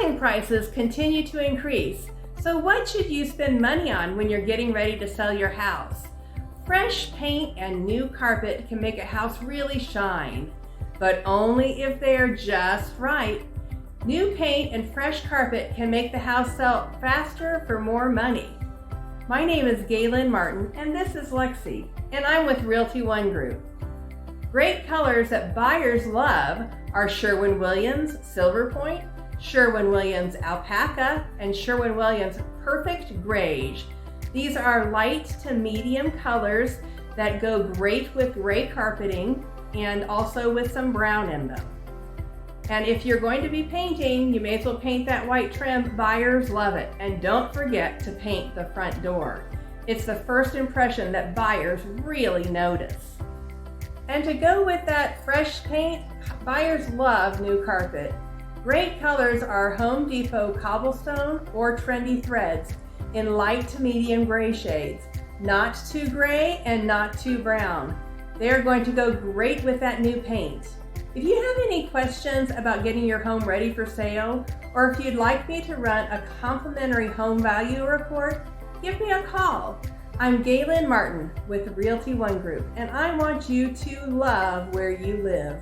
Housing prices continue to increase, so what should you spend money on when you're getting ready to sell your house? Fresh paint and new carpet can make a house really shine, but only if they are just right. New paint and fresh carpet can make the house sell faster for more money. My name is Gay-Lynn Martin, and this is Lexi, and I'm with Realty One Group. Great colors that buyers love are Sherwin-Williams Silver Point, Sherwin-Williams Alpaca, and Sherwin-Williams Perfect Greige. These are light to medium colors that go great with gray carpeting and also with some brown in them. And if you're going to be painting, you may as well paint that white trim. Buyers love it. And don't forget to paint the front door. It's the first impression that buyers really notice. And to go with that fresh paint, buyers love new carpet. Great colors are Home Depot cobblestone or trendy threads in light to medium gray shades. Not too gray and not too brown. They're going to go great with that new paint. If you have any questions about getting your home ready for sale, or if you'd like me to run a complimentary home value report, give me a call. I'm Gay-Lynn Martin with Realty One Group, and I want you to love where you live.